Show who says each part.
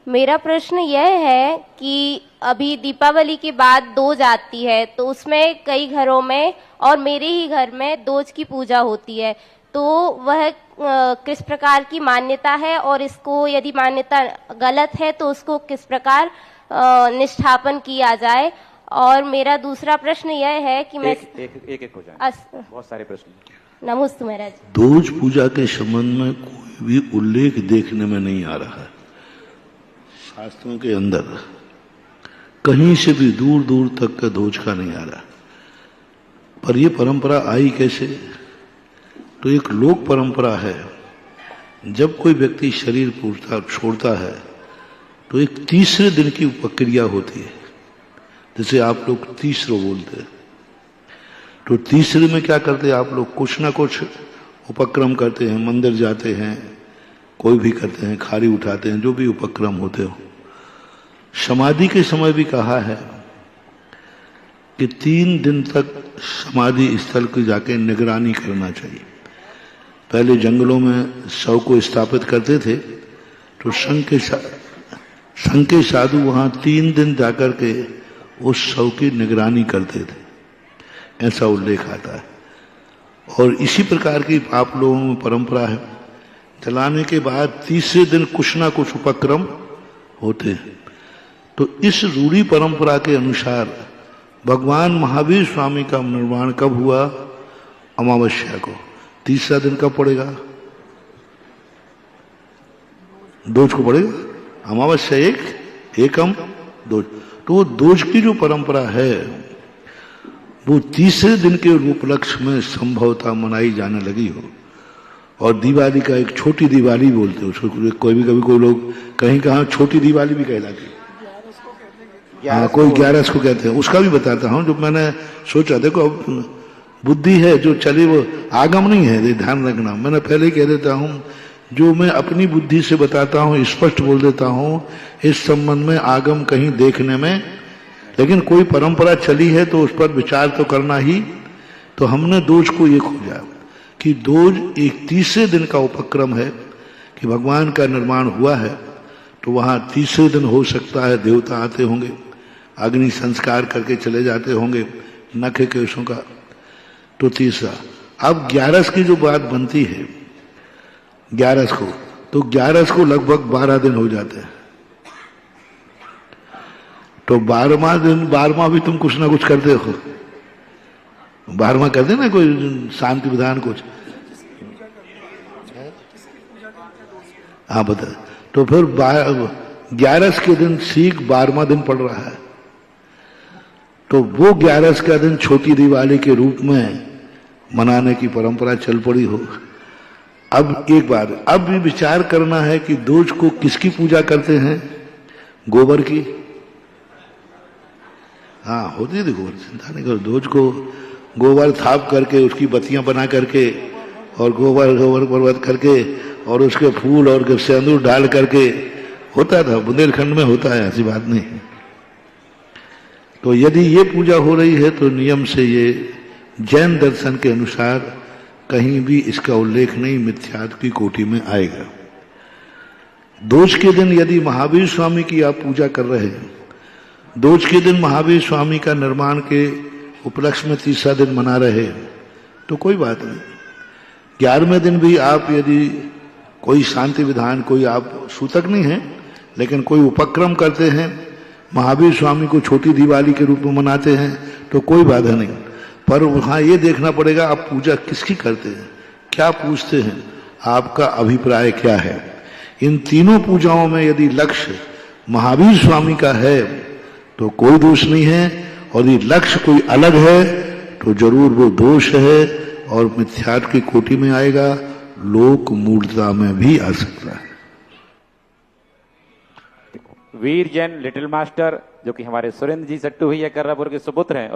Speaker 1: मेरा प्रश्न यह है कि अभी दीपावली के बाद दोज आती है, तो उसमें कई घरों में और मेरे ही घर में दोज की पूजा होती है। तो वह किस प्रकार की मान्यता है, और इसको यदि मान्यता गलत है तो उसको किस प्रकार निष्ठापन किया जाए। और मेरा दूसरा प्रश्न यह है कि मैं
Speaker 2: एक हो जाए, बहुत सारे प्रश्न।
Speaker 1: नमस्ते महाराज।
Speaker 3: दोज पूजा के संबंध में कोई भी उल्लेख देखने में नहीं आ रहा है शास्त्रों के अंदर, कहीं से भी दूर दूर तक का दोज का नहीं आ रहा। पर यह परंपरा आई कैसे? तो एक लोक परंपरा है, जब कोई व्यक्ति शरीर छोड़ता है तो एक तीसरे दिन की प्रक्रिया होती है, जैसे आप लोग तीसरो बोलते हैं। तो तीसरे में क्या करते हैं आप लोग? कुछ ना कुछ उपक्रम करते हैं, मंदिर जाते हैं, कोई भी करते हैं, खारी उठाते हैं, जो भी उपक्रम होते हो। समाधि के समय भी कहा है कि 3 दिन तक समाधि स्थल की जाके निगरानी करना चाहिए। पहले जंगलों में शव को स्थापित करते थे, तो संघ के साधु वहां 3 दिन जाकर के उस शव की निगरानी करते थे, ऐसा उल्लेख आता है। और इसी प्रकार की आप लोगों में परंपरा है, जलाने के बाद तीसरे दिन कुछ ना कुछ उपक्रम होते हैं। तो इस रूढ़ी परंपरा के अनुसार भगवान महावीर स्वामी का निर्माण कब हुआ? अमावस्या को। तीसरा दिन कब पड़ेगा? दोज को पड़ेगा। अमावस्या एकम दोज। तो दोज की जो परंपरा है वो तीसरे दिन के उपलक्ष्य में संभवतः मनाई जाने लगी हो। और दिवाली का एक छोटी दिवाली बोलते हैं उसको, कभी कोई लोग कहीं कहाँ छोटी दिवाली भी कहलाती है। हाँ, कोई 11 को कहते हैं। उसका भी बताता हूँ, जो मैंने सोचा। देखो, अब बुद्धि है जो चले, वो आगम नहीं है, ध्यान रखना। मैंने पहले ही कह देता हूँ, जो मैं अपनी बुद्धि से बताता हूँ, स्पष्ट बोल देता हूँ, इस संबंध में आगम कहीं देखने में, लेकिन कोई परंपरा चली है तो उस पर विचार तो करना ही। तो हमने दोज को ये खोजा कि दोज एक तीसरे दिन का उपक्रम है कि भगवान का निर्माण हुआ है, तो वहां तीसरे दिन हो सकता है देवता आते होंगे, अग्नि संस्कार करके चले जाते होंगे नखे केशों का। तो तीसरा। अब 11 की जो बात बनती है 11 को, तो 11 को लगभग 12 दिन हो जाते हैं। तो 12वां दिन, 12वां भी तुम कुछ ना कुछ करते हो। 12वां करते ना कोई शांति विधान कुछ। हाँ बता। तो फिर 11 के दिन ठीक 12वां दिन पड़ रहा है, तो वो 11 का दिन छोटी दिवाली के रूप में मनाने की परंपरा चल पड़ी हो। अब एक बार अब भी विचार करना है कि दोज को किसकी पूजा करते हैं? गोबर की। हाँ, होती है गोबर, चिंता नहीं करो। दोज को गोबर थाप करके उसकी बत्तियां बना करके और गोबर पर्वत करके और उसके फूल और सिंदूर डाल करके होता था। बुंदेलखंड में होता है, ऐसी बात नहीं। तो यदि ये पूजा हो रही है तो नियम से ये जैन दर्शन के अनुसार कहीं भी इसका उल्लेख नहीं, मिथ्यात्व की कोटि में आएगा। दोज के दिन यदि महावीर स्वामी की आप पूजा कर रहे हैं, दोज के दिन महावीर स्वामी का निर्माण के उपलक्ष्य में तीसरा दिन मना रहे हैं, तो कोई बात नहीं। 11वें दिन भी आप यदि कोई शांति विधान, कोई आप सूतक नहीं है, लेकिन कोई उपक्रम करते हैं, महावीर स्वामी को छोटी दिवाली के रूप में मनाते हैं, तो कोई बाधा नहीं। पर वहां ये देखना पड़ेगा आप पूजा किसकी करते हैं, क्या पूछते हैं, आपका अभिप्राय क्या है। इन तीनों पूजाओं में यदि लक्ष्य महावीर स्वामी का है तो कोई दोष नहीं है, और यदि लक्ष्य कोई अलग है तो जरूर वो दोष है और मिथ्यात्व की कोटि में आएगा, लोक मूर्खता में भी आ सकता है।
Speaker 2: वीर जैन लिटिल मास्टर, जो कि हमारे सुरेंद्र जी सट्टू भैया कर्रापुर के सुपुत्र हैं।